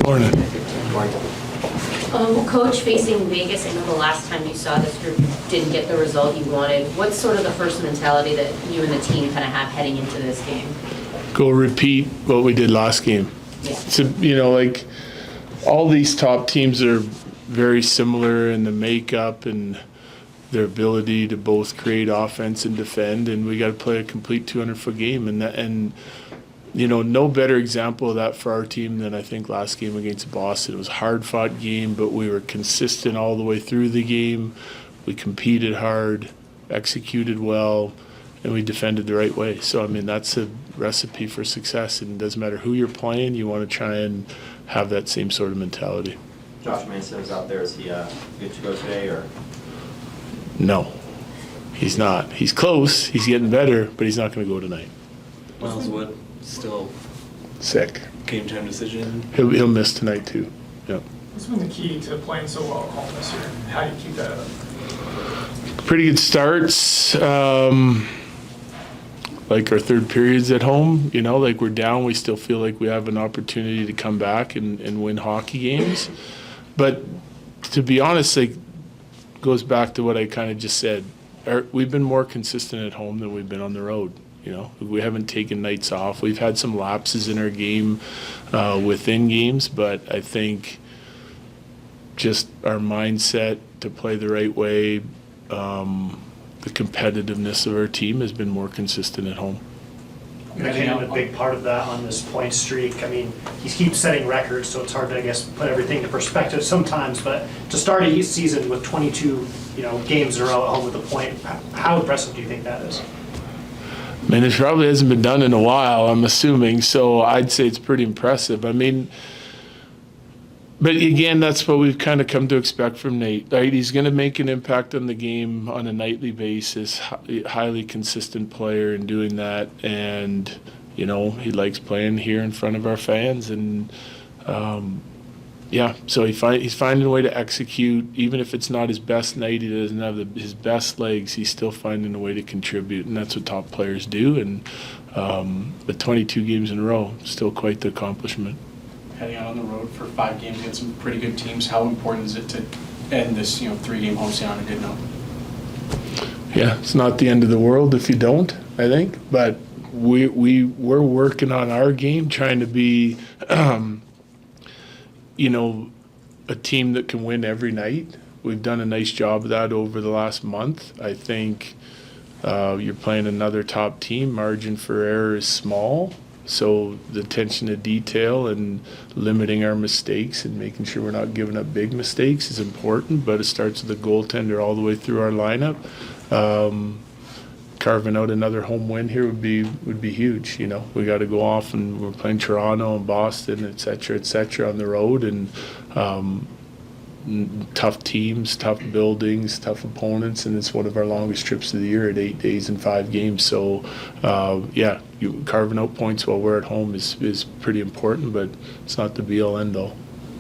Morning. Morning. Coach, facing Vegas, I know the last time you saw this group didn't get the result you wanted. What's sort of the first mentality that you and the team kind of have heading into this game? Go repeat what we did last game. Yeah. So, like all these top teams are very similar in the makeup and their ability to both create offense and defend, and we got to play a complete 200-foot game. And no better example of that for our team than I think last game against Boston. It was a hard-fought game, but we were consistent all the way through the game. We competed hard, executed well, and we defended the right way. So, that's a recipe for success. And it doesn't matter who you're playing, you want to try and have that same sort of mentality. Josh Mason is out there. Is he good to go today, or? No, he's not. He's close. He's getting better, but he's not going to go tonight. Miles Wood still Sick. game time decision. He'll miss tonight too. Yep. What's been the key to playing so well at home this year? How do you keep that up? Pretty good starts. Like our third periods at home, like we're down, we still feel like we have an opportunity to come back and win hockey games. But to be honest, goes back to what I kind of just said. We've been more consistent at home than we've been on the road. We haven't taken nights off. We've had some lapses in our game within games, but I think just our mindset to play the right way, the competitiveness of our team has been more consistent at home. MacKinnon a big part of that on this point streak. He keeps setting records, so it's hard to, put everything into perspective sometimes. But to start a season with 22, games in a row at home with a point, how impressive do you think that is? It probably hasn't been done in a while, I'm assuming. So I'd say it's pretty impressive. But again, that's what we've kind of come to expect from Nate, right? He's going to make an impact on the game on a nightly basis, highly consistent player in doing that. And, he likes playing here in front of our fans. And, so he's finding a way to execute. Even if it's not his best night, he doesn't have his best legs, he's still finding a way to contribute. And that's what top players do. And the 22 games in a row, still quite the accomplishment. Heading out on the road for 5 games against some pretty good teams, how important is it to end this 3-game homestand on a good note? Yeah, it's not the end of the world if you don't, I think. But we're working on our game, trying to be, a team that can win every night. We've done a nice job of that over the last month. I think you're playing another top team. Margin for error is small. So the attention to detail and limiting our mistakes and making sure we're not giving up big mistakes is important, but it starts with the goaltender all the way through our lineup. Carving out another home win here would be huge. We got to go off, and we're playing Toronto and Boston, et cetera, on the road, and tough teams, tough buildings, tough opponents, and it's one of our longest trips of the year at 8 days and 5 games. So, carving out points while we're at home is pretty important, but it's not the be-all, end-all.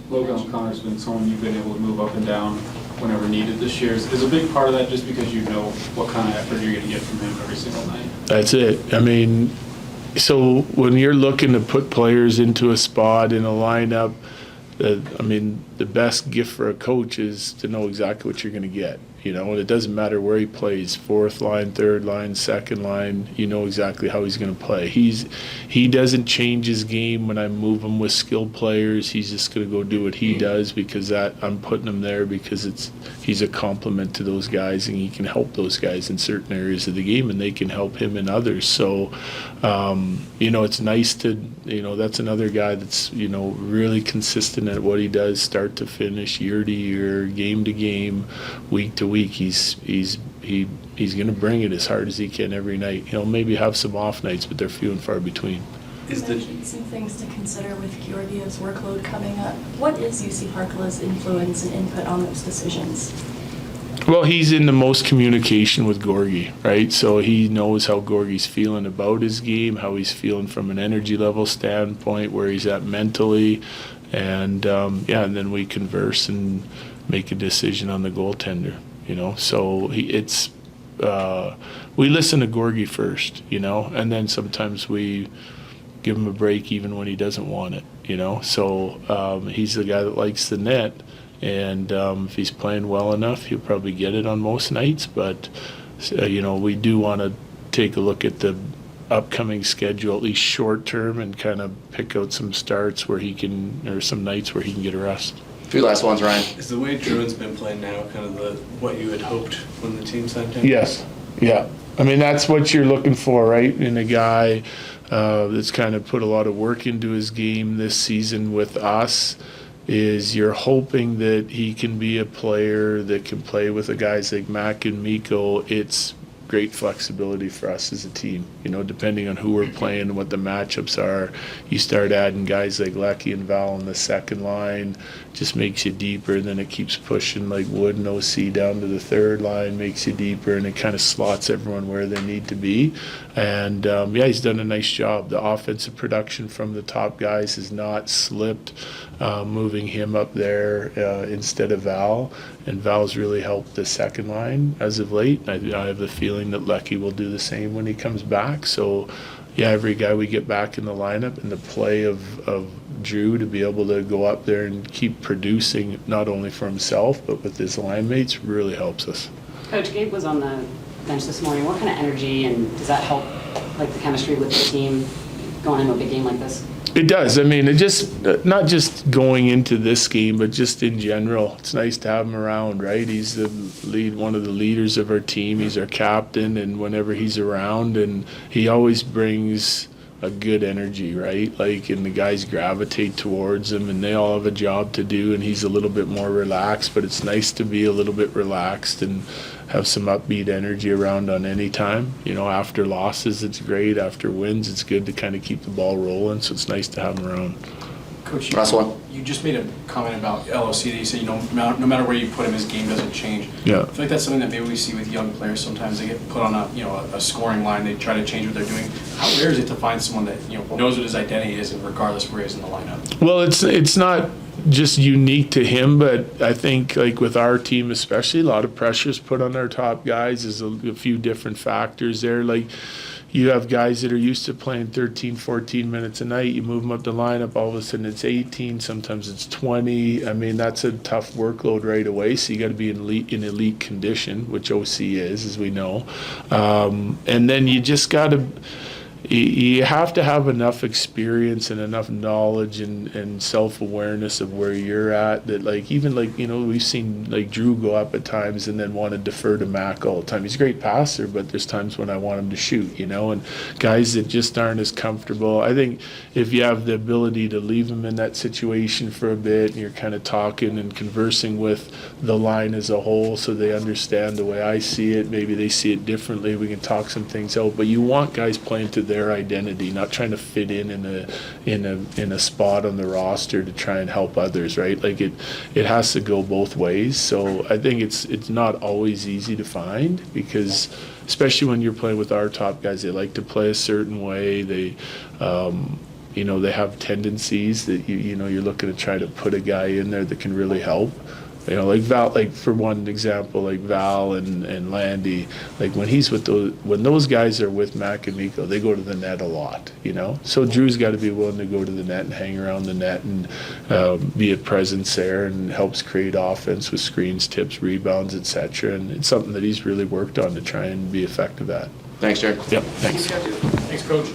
Logan O'Connor's been someone you've been able to move up and down whenever needed this year. Is a big part of that just because you know what kind of effort you're going to get from him every single night? That's it. So when you're looking to put players into a spot in a lineup, the best gift for a coach is to know exactly what you're going to get. And it doesn't matter where he plays, 4th line, 3rd line, 2nd line, you know exactly how he's going to play. He doesn't change his game when I move him with skilled players. He's just going to go do what he does because I'm putting him there because he's a complement to those guys, and he can help those guys in certain areas of the game, and they can help him in others. So, it's nice to, that's another guy that's, really consistent at what he does, start to finish, year to year, game to game, week to week. He's going to bring it as hard as he can every night. He'll maybe have some off nights, but they're few and far between. You mentioned some things to consider with Georgiev's workload coming up. What is UC Parkla's influence and input on those decisions? Well, he's in the most communication with Gorgie, right? So he knows how Gorgie's feeling about his game, how he's feeling from an energy level standpoint, where he's at mentally. And, and then we converse and make a decision on the goaltender, So we listen to Gorgie first, and then sometimes we give him a break even when he doesn't want it, you know? So he's the guy that likes the net, and if he's playing well enough, he'll probably get it on most nights. But, you know, we do want to take a look at the upcoming schedule, at least short term, and kind of pick out some starts where he can, or some nights where he can get a rest. Few last ones, Ryan. Is the way Druin's been playing now kind of what you had hoped when the team signed him? Yes, yeah. I mean, that's what you're looking for, right? In a guy that's kind of put a lot of work into his game this season with us, is you're hoping that he can be a player that can play with the guys like Mac and Mikko. It's great flexibility for us as a team. You know, depending on who we're playing and what the matchups are, you start adding guys like Lecky and Val on the second line, just makes you deeper, and then it keeps pushing like Wood and OC down to the third line, makes you deeper, and it kind of slots everyone where they need to be. And yeah, he's done a nice job. The offensive production from the top guys has not slipped, moving him up there instead of Val. And Val's really helped the second line as of late. I have the feeling that Lecky will do the same when he comes back. So, yeah, every guy we get back in the lineup, and the play of Drew to be able to go up there and keep producing not only for himself but with his line mates really helps us. Coach, Gabe was on the bench this morning. What kind of energy, and does that help like the chemistry with the team going into a big game like this? It does. I mean, it just, not just going into this game, but just in general. It's nice to have him around, right? He's the lead, one of the leaders of our team. He's our captain, and whenever he's around, and he always brings a good energy, right? Like, and the guys gravitate towards him, and they all have a job to do, and he's a little bit more relaxed, but it's nice to be a little bit relaxed and have some upbeat energy around on any time. You know, after losses, it's great. After wins, it's good to kind of keep the ball rolling, so it's nice to have him around. Coach, Last one. you just made a comment about LOC that you said, you know, no matter where you put him, his game doesn't change. Yeah. I feel like that's something that maybe we see with young players. Sometimes they get put on a scoring line. They try to change what they're doing. How rare is it to find someone that, you know, knows what his identity is, and regardless where he is in the lineup? Well, it's not just unique to him, but I think, like with our team especially, a lot of pressure's put on our top guys. There's a few different factors there. Like, you have guys that are used to playing 13, 14 minutes a night. You move them up the lineup, all of a sudden it's 18, sometimes it's 20. I mean, that's a tough workload right away, so you got to be in elite condition, which OC is, as we know. And then you just got to... You have to have enough experience and enough knowledge and self-awareness of where you're at, that, like, even, like, you know, we've seen, like, Drew go up at times and then want to defer to Mac all the time. He's a great passer, but there's times when I want him to shoot, you know, and guys that just aren't as comfortable. I think if you have the ability to leave them in that situation for a bit, and you're kind of talking and conversing with the line as a whole, so they understand the way I see it, maybe they see it differently, we can talk some things out. But you want guys playing to their identity, not trying to fit in a spot on the roster to try and help others, right? Like, it has to go both ways. So I think it's not always easy to find, because especially when you're playing with our top guys, they like to play a certain way. They you know, they have tendencies that you know, you're looking to try to put a guy in there that can really help. You know, like Val, like for one example, like Val and Landy, like when those guys are with Mac and Mikko, they go to the net a lot, you know? So Drew's got to be willing to go to the net and hang around the net and be a presence there, and helps create offense with screens, tips, rebounds, etc. And it's something that he's really worked on to try and be effective at. Thanks, Jared. Yep, thanks. Thanks, Coach.